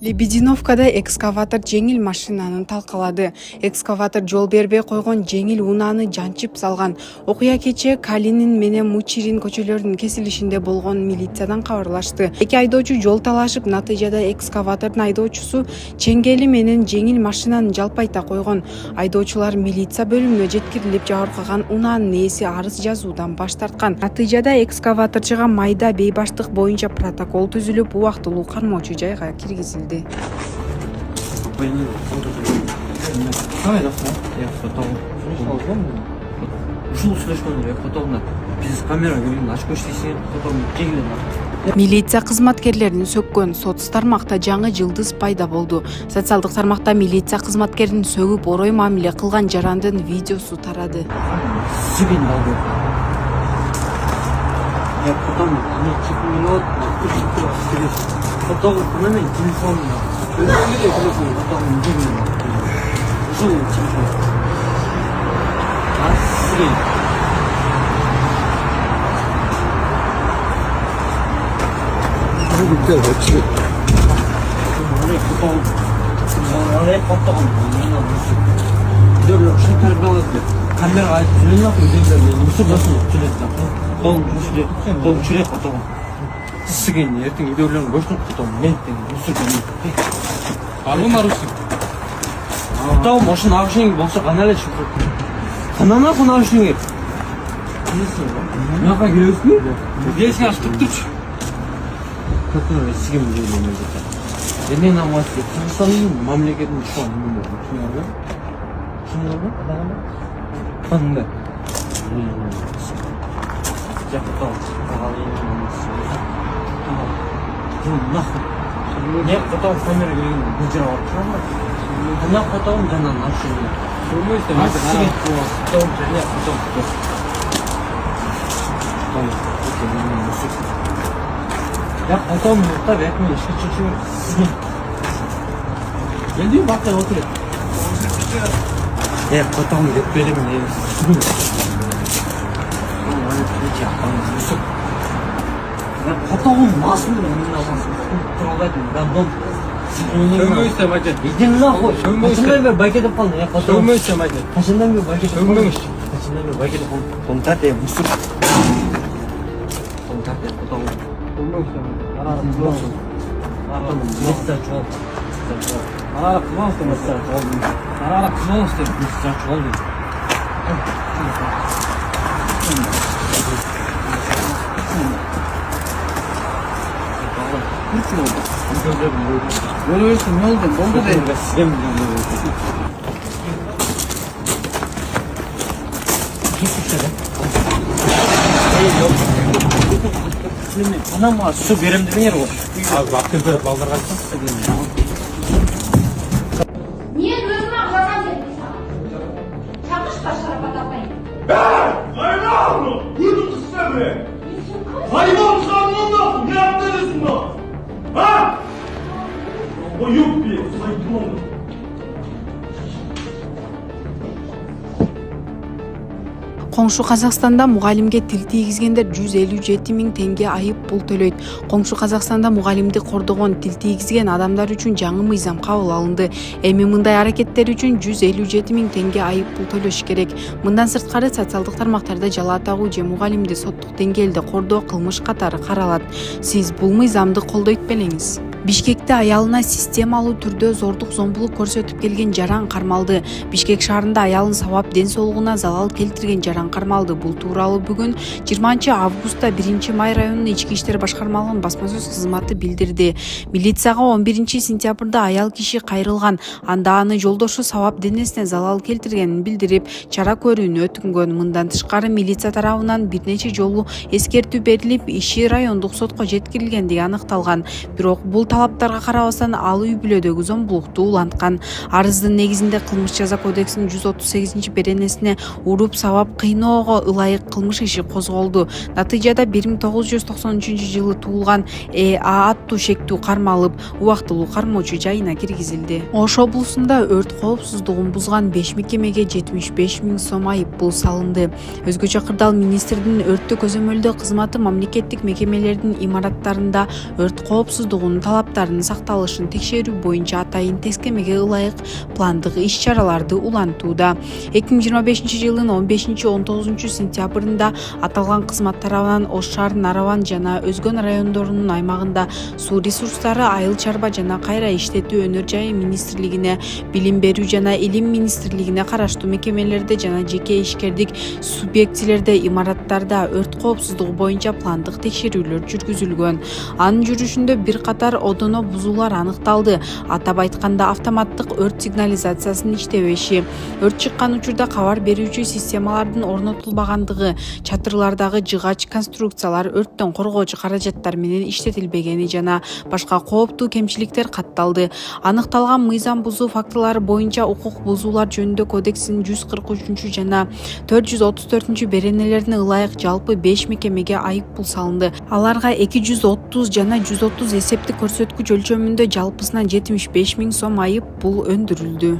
Лебединовкада экскаватор жеңил машинаны талкалады. Экскаватор жол бербей койгон жеңил унааны жанчып салган. Окуя кечээ Калинин менен Мучирин көчөлөрүнүн кесилишинде болгон милициядан кабарлашты. Эки айдоочу жол талашып, натыйжада экскаватордун айдоочусу чеңгели менен жеңил машинаны жалпайта койгон. Айдоочулар милиция бөлүмүнө жеткирилип, жабыркаган унаанын ээси арыз жазуудан баш тарткан. Натыйжада экскаваторчуга майда бейбаштык боюнча протокол түзүлүп, убактылуу кармоочу жайга киргизилди. Милиция кызматкерлерин сөккөн соц тармакта жаңы жылдыз пайда болду. Социалдык тармакта милиция кызматкерин сөгүп орой мамиле кылган жарандын видеосу тарады. Потом номер телефона. Сыгин, ертең үйдеулерін көштің құтауым, мен мұсыр Алы марусың? Құтауым, ошын ағышың болса қаналы шықыр. Қанана құн ағышың еп? Мынақа келесің бе? Келесің аштып тұршы. Құтын сігім жүрген өздікті. Мен амасы Қырғызстанның мамлекетін шуан мүмін бар. Шынар ба? Шынар ба? Қаның ба? Не потом камера выжирала. Она потом да на нашу. Я потом так я не чуть-чуть. Я не бахта отре. Я потом перед мне. Потом масло мне трогать, да бом. Сönmüşse bacı. İdin la koy. Kaçından bir bakete falan ya foto. Sönmüşse bacı. Kaçından bir bakete. Sönmüş. Kaçından bir bakete falan. Kontak ya musul. Kontak ya foto. Sönmüşse. Ara musul. Ara mesaj çok. Ara musul mesaj çok. Ara musul mesaj çok. Görüyorsun ne oldu? Oldu değil. Anam var, su verimli bir yer var. Abi baktım böyle baldır kaçsın. Niye gözüme ağladan gelmiş ha? Çalış başlara patlatmayın. Hayır oğlum! Vurdun kız sen be! Hayır oğlum sanmam ne yaptınız bunu? Ha? O yok bir saygın oldu. Коңшу Казакстанда мугалимге тил тийгизгендер 157 000 теңге айып пул төлөйт. Коңшу Казакстанда мугалимди кордогон, тил тийгизген адамдар үчүн жаңы мыйзам кабыл алынды. Эми мындай аракеттер үчүн 157 000 теңге айып пул төлөш керек. Мындан сырткары социалдык тармактарда жала тагуу же мугалимди соттук деңгээлде кордоо кылмыш катары каралат. Сиз бул мыйзамды колдойт белеңиз. Бишкекте аялына системалуу түрдө зордук зомбулук көрсөтүп келген жаран кармалды. Бишкек шаарында аялын сабап ден соолугуна залал келтирген жаран кармалды. Бул тууралуу бүгүн 20 августта 1 Май районунун ички иштер башкармалыгынын басма сөз кызматы билдирди. Милицияга 11 сентябрда аял киши кайрылган, анда аны жолдошу сабап денесине залал келтиргенин билдирип, чара көрүүнү өтүнгөн. Мындан тышкары милиция тарабынан бир нече жолу эскертүү берилип, иши райондук сотко жеткирилгендиги аныкталган. Бирок бул талаптарга карабастан ал үй бүлөдөгү зомбулукту уланткан. Арыздын негизинде кылмыш жаза кодексинин 138 беренесине уруп сабап кыйноого ылайык кылмыш иши козголду. Натыйжада 1993 туулган А аттуу шектүү кармалып, убактылуу кармоочу жайына киргизилди. Ош облусунда өрт коопсуздугун бузган 5 мекемеге 75 000 сом айып пул салынды. Өзгөчө Кырдаал министрдин өрттү көзөмөлдөө кызматы мамлекеттик мекемелердин имараттарында өрт коопсуздугунун талап талаптарынын сакталышын текшерүү боюнча атайын тескемеге ылайык пландык иш-чараларды улантууда. 2025-жылдын 15-19 сентябрында аталган кызмат тарабынан Ош шаар, Нараван жана өзгө райондорунун аймагында суу ресурстары, айыл чарба жана кайра иштетүү өнөр жайы министрлигине, билим берүү жана илим министрлигине караштуу мекемелерде жана жеке ишкердик субъектилерде имараттарда өрт коопсуздугу боюнча пландык текшерүүлөр жүргүзүлгөн. Анын жүрүшүндө бир катар одоно бузуулар аныкталды. Атап айтканда, автоматтык өрт сигнализациясынын иштебеши, өрт чыккан учурда кабар берүүчү системалардын орнотулбагандыгы, чатырлардагы жыгач конструкциялар өрттөн коргоочу каражаттар менен иштетилбегени жана башка кооптуу кемчиликтер катталды. Аныкталган мыйзам бузуу фактылары боюнча укук бузуулар жөнүндө кодексинин 143 жана 434 беренелерине ылайык жалпы 5 мекемеге айып пул салынды. Аларга 230 жана 130 эсептик көрсөткүч өлчөмүндө жалпысынан 75 000 сом айып пул өндүрүлдү.